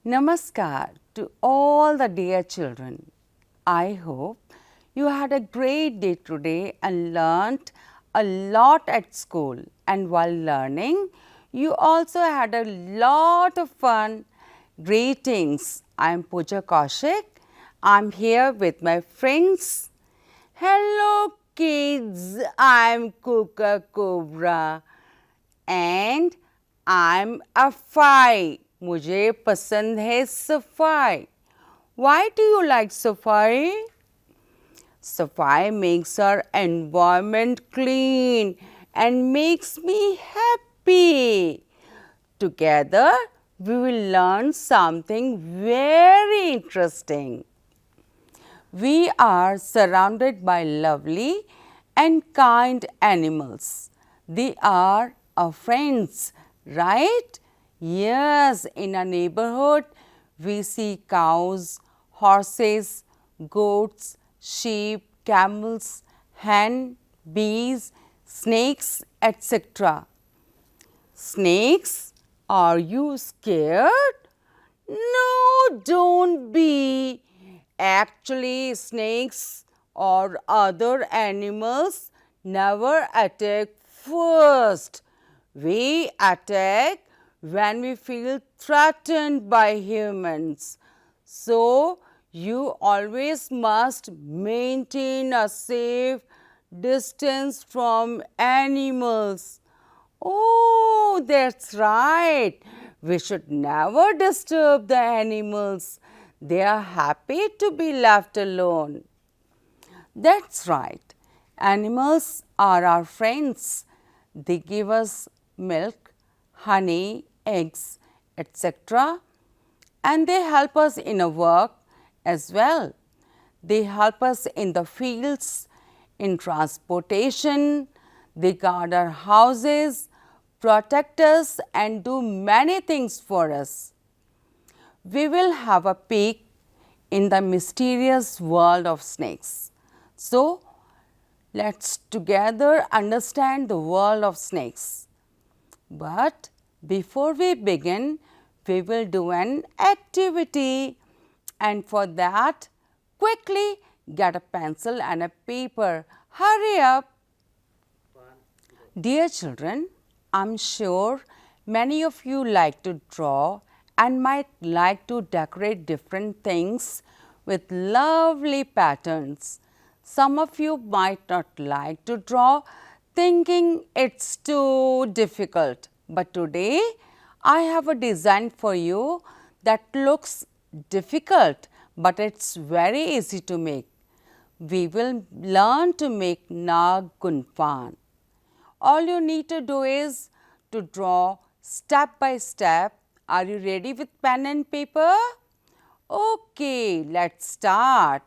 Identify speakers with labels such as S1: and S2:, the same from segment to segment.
S1: Namaskar to all the dear children. I hope you had a great day today and learnt a lot at school. And while learning, you also had a lot of fun. Greetings. I am Pooja Kaushik. I am here with my friends. Hello kids, I am Kuka Cobra and I'm a fly. मुझे पसंद है सफाई. Why do you like सफाई? Safai makes our environment clean and makes me happy. Together, we will learn something very interesting. We are surrounded by lovely and kind animals. They are our friends, right? Yes, in our neighborhood, we see cows, horses, goats, sheep, camels, hen, bees, snakes, etc. Snakes, are you scared? No, don't be. Actually, snakes or other animals never attack first. We attack when we feel threatened by humans. So, you always must maintain a safe distance from animals. Oh, that's right. We should never disturb the animals. They are happy to be left alone. That's right. Animals are our friends. They give us milk, honey, eggs, etc. And they help us in our work as well. They help us in the fields, in transportation, they guard our houses, protect us and do many things for us. We will have a peek in the mysterious world of snakes. So, let's together understand the world of snakes. But before we begin, we will do an activity, and for that, quickly get a pencil and a paper. Hurry up! Dear children, I am sure many of you like to draw and might like to decorate different things with lovely patterns. Some of you might not like to draw, thinking it's too difficult. But today, I have a design for you that looks difficult, but it's very easy to make. We will learn to make Nag Gunfan. All you need to do is to draw step by step. Are you ready with pen and paper? Okay, let's start.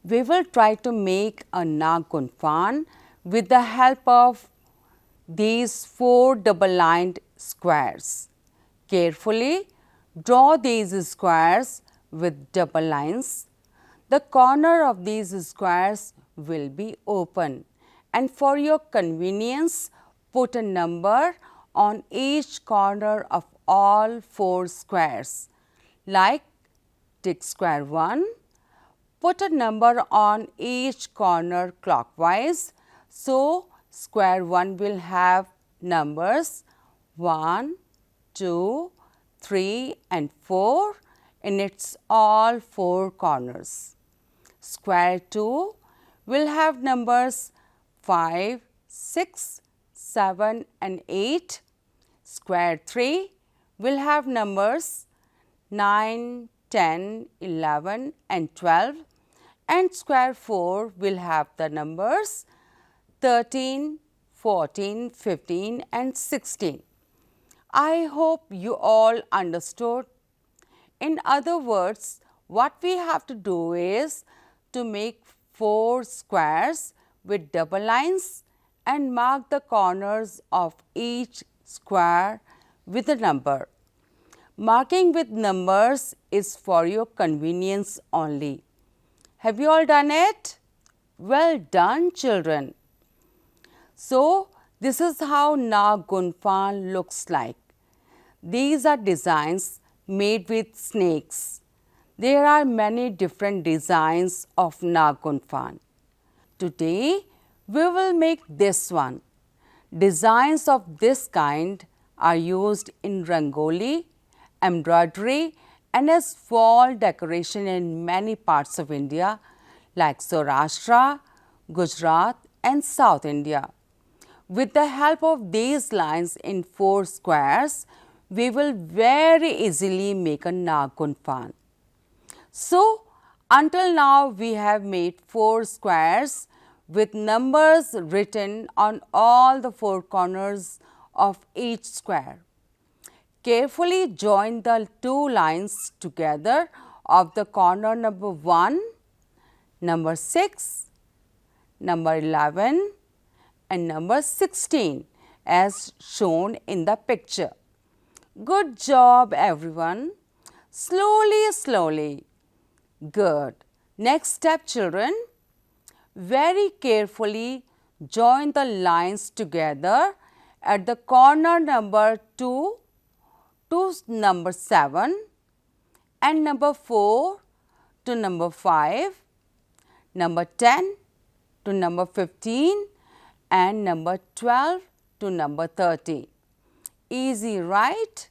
S1: We will try to make a Nag Gunfan with the help of these 4 double-lined squares. Carefully draw these squares with double lines. The corner of these squares will be open, and for your convenience, put a number on each corner of all 4 squares. Like tick square 1, put a number on each corner clockwise. So, square 1 will have numbers 1, 2, 3 and 4 in its all 4 corners. Square 2 will have numbers 5, 6, 7 and 8. Square 3 will have numbers 9, 10, 11 and 12, and square 4 will have the numbers 13, 14, 15 and 16. I hope you all understood. In other words, what we have to do is to make 4 squares with double lines and mark the corners of each square with a number. Marking with numbers is for your convenience only. Have you all done it? Well done, children. So, this is how Nag Gunfan looks like. These are designs made with snakes. There are many different designs of Nagunfan. Today, we will make this one. Designs of this kind are used in rangoli, embroidery and as wall decoration in many parts of India like Saurashtra, Gujarat and South India. With the help of these lines in 4 squares, we will very easily make a Nagunfan. So, until now we have made 4 squares with numbers written on all the 4 corners of each square. Carefully join the 2 lines together of the corner number 1, number 6, number 11 and number 16 as shown in the picture. Good job everyone. Slowly, slowly. Good. Next step children. Very carefully join the lines together at the corner number 2 to number 7 and number 4 to number 5, number 10 to number 15 and number 12 to number 13. Easy, right?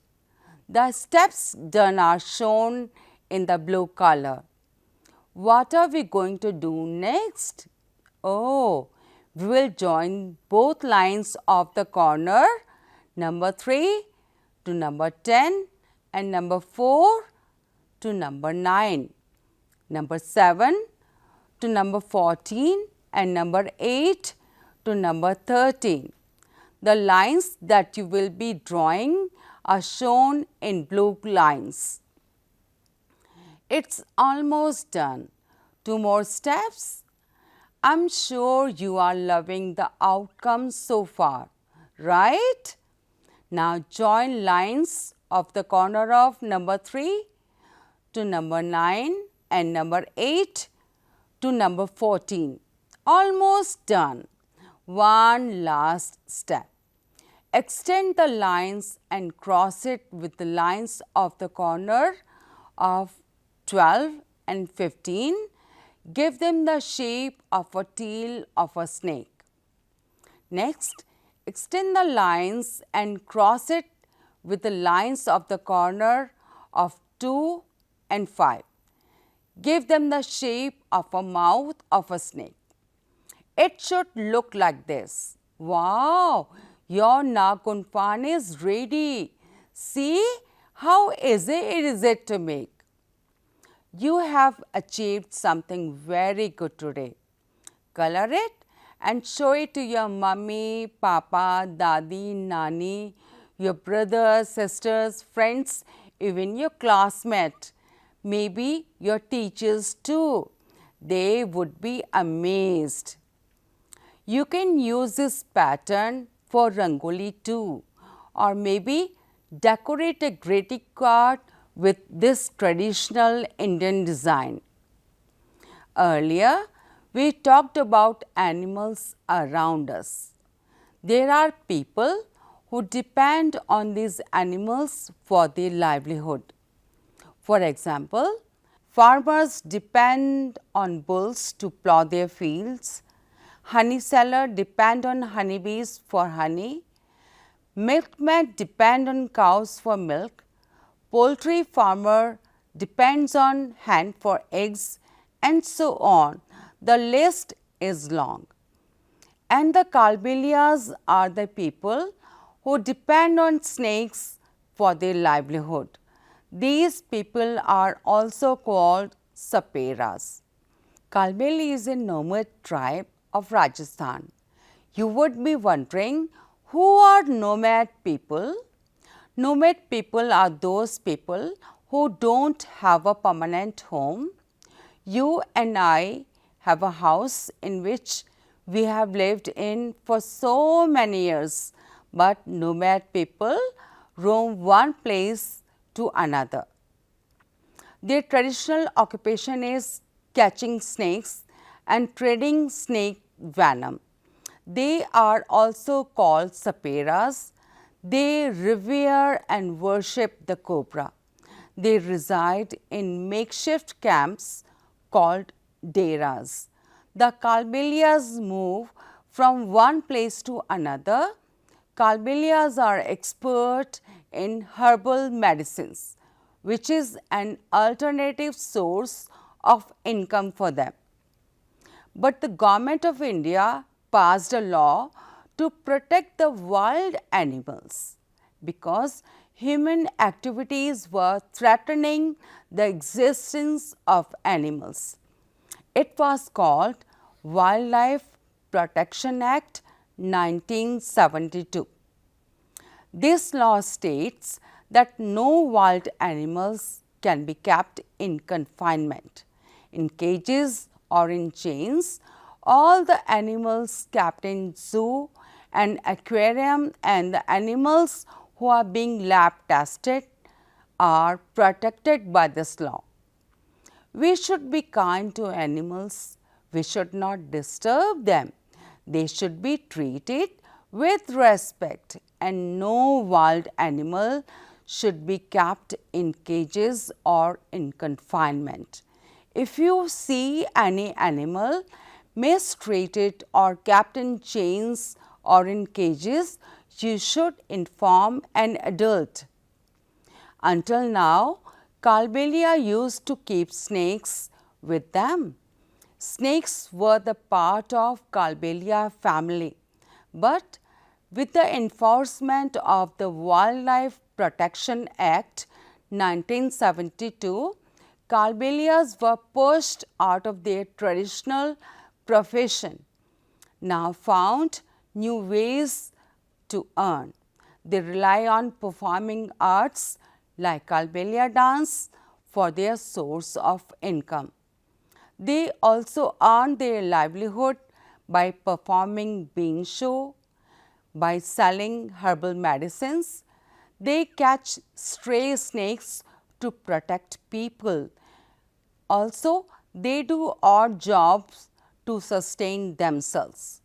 S1: The steps done are shown in the blue color. What are we going to do next? Oh, we will join both lines of the corner number 3 to number 10 and number 4 to number 9, number 7 to number 14 and number 8 to number 13. The lines that you will be drawing are shown in blue lines. It's almost done. 2 more steps. I'm sure you are loving the outcome so far, right? Now join lines of the corner of number 3 to number 9 and number 8 to number 14. Almost done. One last step. Extend the lines and cross it with the lines of the corner of 12 and 15. Give them the shape of a tail of a snake. Next, extend the lines and cross it with the lines of the corner of 2 and 5. Give them the shape of a mouth of a snake. It should look like this. Wow! Your Nagunfan is ready. See how easy is it to make. You have achieved something very good today. Color it and show it to your mummy, papa, dadi, nani, your brothers, sisters, friends, even your classmate, maybe your teachers too. They would be amazed. You can use this pattern for rangoli too, or maybe decorate a greeting card with this traditional Indian design. Earlier, we talked about animals around us. There are people who depend on these animals for their livelihood. For example, farmers depend on bulls to plow their fields. Honey seller depend on honeybees for honey. Milkmen depend on cows for milk. Poultry farmer depends on hen for eggs, and so on. The list is long. And the Kalbelias are the people who depend on snakes for their livelihood. These people are also called saperas. Kalbeli is a nomad tribe of Rajasthan. You would be wondering, who are nomad people? Nomad people are those people who don't have a permanent home. You and I have a house in which we have lived in for so many years, but nomad people roam one place to another. Their traditional occupation is catching snakes and trading snake venom. They are also called saperas. They revere and worship the cobra. They reside in makeshift camps called deras. The Kalbelias move from one place to another. Kalbelias are expert in herbal medicines, which is an alternative source of income for them. But the government of India passed a law to protect the wild animals because human activities were threatening the existence of animals. It was called Wildlife Protection Act 1972. This law states that no wild animals can be kept in confinement, in cages or in chains. All the animals kept in zoo and aquarium and the animals who are being lab tested are protected by this law. We should be kind to animals. We should not disturb them. They should be treated with respect, and no wild animal should be kept in cages or in confinement. If you see any animal mistreated or kept in chains or in cages, you should inform an adult. Until now, Kalbelia used to keep snakes with them. Snakes were the part of Kalbelia family, but with the enforcement of the Wildlife Protection Act 1972, Kalbelias were pushed out of their traditional profession, now found new ways to earn. They rely on performing arts like Kalbelia dance for their source of income. They also earn their livelihood by performing bean show, by selling herbal medicines. They catch stray snakes to protect people. Also, they do odd jobs to sustain themselves.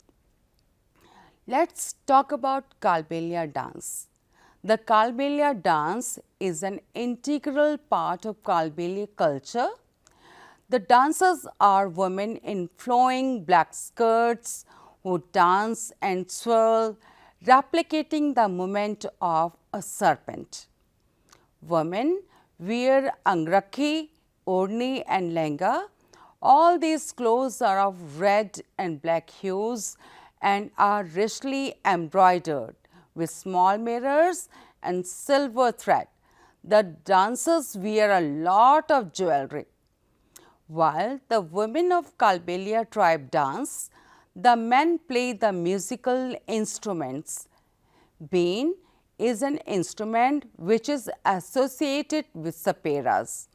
S1: Let's talk about Kalbelia dance. The Kalbelia dance is an integral part of Kalbelia culture. The dancers are women in flowing black skirts who dance and swirl, replicating the movement of a serpent. Women wear angrakhi, orni and lenga. All these clothes are of red and black hues and are richly embroidered with small mirrors and silver thread. The dancers wear a lot of jewelry. While the women of Kalbelia tribe dance, the men play the musical instruments. Bean is an instrument which is associated with saperas.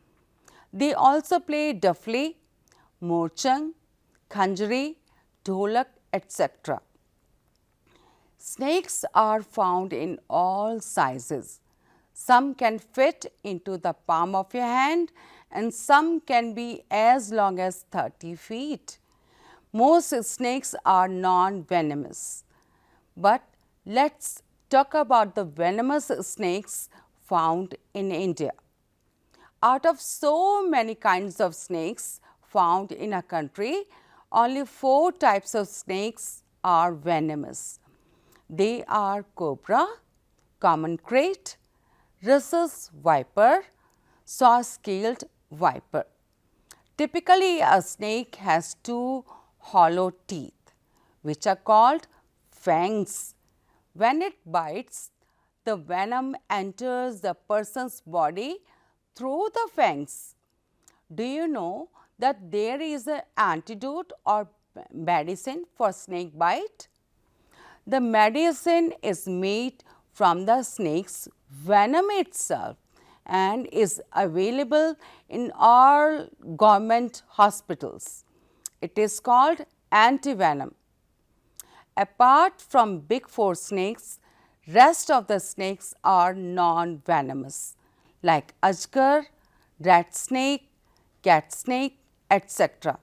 S1: They also play dafli, morchang, khanjari, dholak, etc. Snakes are found in all sizes. Some can fit into the palm of your hand and some can be as long as 30 feet. Most snakes are non-venomous. But let's talk about the venomous snakes found in India. Out of so many kinds of snakes found in a country, only 4 types of snakes are venomous. They are cobra, common krait, rhesus viper, saw-scaled viper. Typically, a snake has 2 hollow teeth, which are called fangs. When it bites, the venom enters the person's body through the fangs. Do you know that there is an antidote or medicine for snake bite? The medicine is made from the snake's venom itself and is available in all government hospitals. It is called antivenom. Apart from big 4 snakes, rest of the snakes are non-venomous like ajgar, rat snake, cat snake, etc.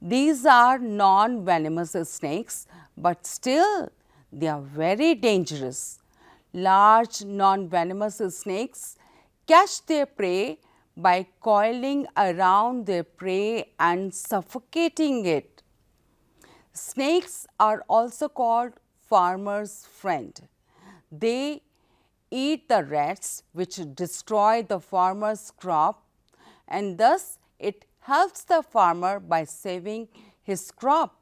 S1: These are non-venomous snakes, but still they are very dangerous. Large non-venomous snakes catch their prey by coiling around their prey and suffocating it. Snakes are also called farmer's friend. They eat the rats which destroy the farmer's crop, and thus it helps the farmer by saving his crop.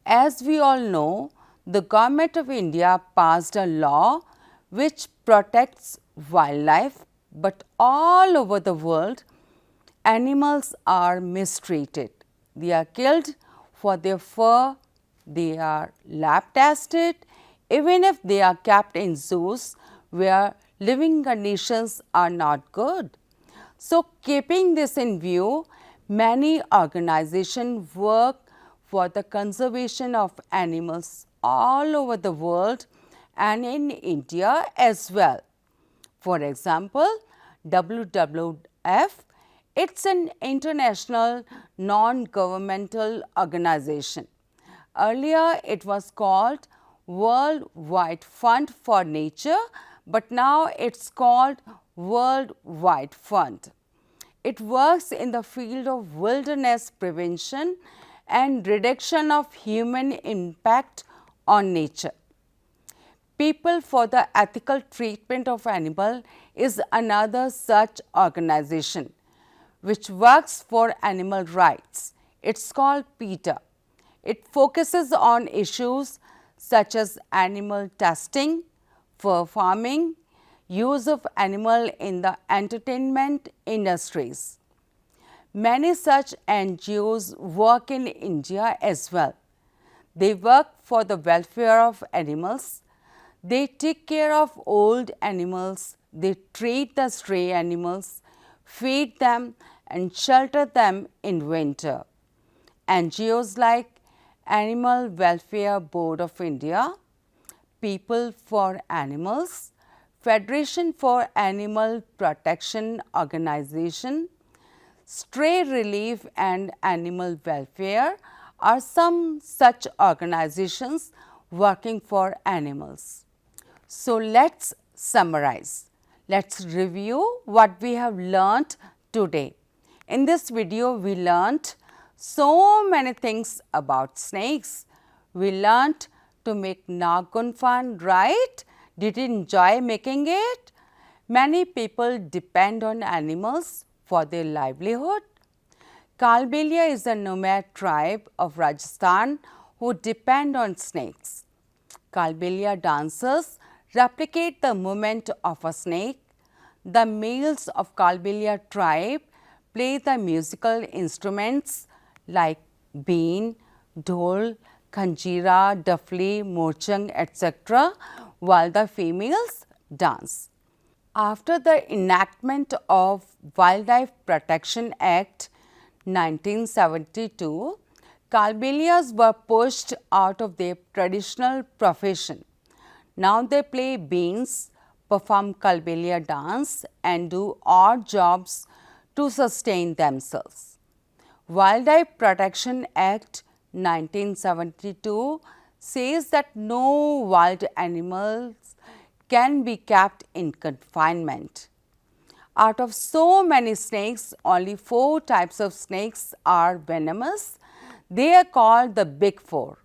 S1: As we all know, the Government of India passed a law which protects wildlife, but all over the world, animals are mistreated. They are killed for their fur, they are lab tested, even if they are kept in zoos where living conditions are not good. So, keeping this in view, many organizations work for the conservation of animals all over the world and in India as well. For example, WWF, it's an international non-governmental organization. Earlier, it was called World Wide Fund for Nature, but now it's called World Wide Fund. It works in the field of wilderness prevention and reduction of human impact on nature. People for the Ethical Treatment of Animal is another such organization which works for animal rights. It's called PETA. It focuses on issues such as animal testing, fur farming, use of animal in the entertainment industries. Many such NGOs work in India as well. They work for the welfare of animals. They take care of old animals. They treat the stray animals, feed them and shelter them in winter. NGOs like Animal Welfare Board of India, People for Animals, Federation for Animal Protection Organization, Stray Relief and Animal Welfare are some such organizations working for animals. So, let's summarize. Let's review what we have learnt today. In this video, we learnt so many things about snakes. We learnt to make nakhun fun, right? Did you enjoy making it? Many people depend on animals for their livelihood. Kalbelia is a nomad tribe of Rajasthan who depend on snakes. Kalbelia dancers replicate the movement of a snake. The males of Kalbelia tribe play the musical instruments like bean, dhol, khanjira, dafli, morchang, etc., while the females dance. After the enactment of Wildlife Protection Act 1972, Kalbelias were pushed out of their traditional profession. Now they play beans, perform Kalbelia dance and do odd jobs to sustain themselves. Wildlife Protection Act 1972 says that no wild animals can be kept in confinement. Out of so many snakes, only 4 types of snakes are venomous. They are called the big 4.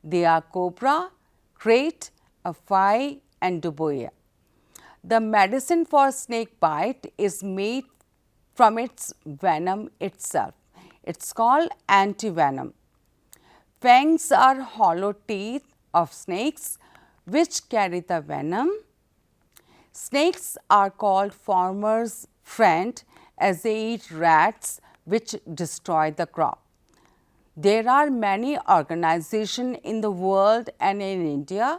S1: They are cobra, krait, afai and duboya. The medicine for snake bite is made from its venom itself. It's called antivenom. Fangs are hollow teeth of snakes which carry the venom. Snakes are called farmer's friend as they eat rats which destroy the crop. There are many organizations in the world and in India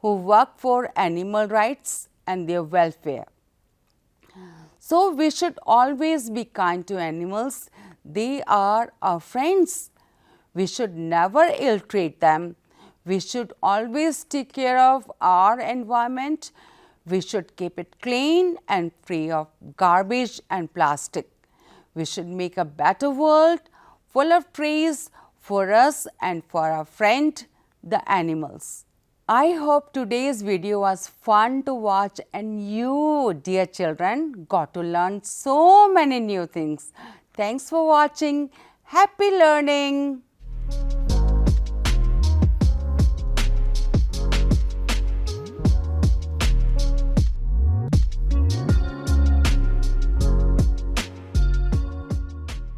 S1: who work for animal rights and their welfare. So, we should always be kind to animals. They are our friends. We should never ill-treat them. We should always take care of our environment. We should keep it clean and free of garbage and plastic. We should make a better world full of trees for us and for our friend, the animals. I hope today's video was fun to watch and you, dear children, got to learn so many new things. Thanks for watching. Happy learning.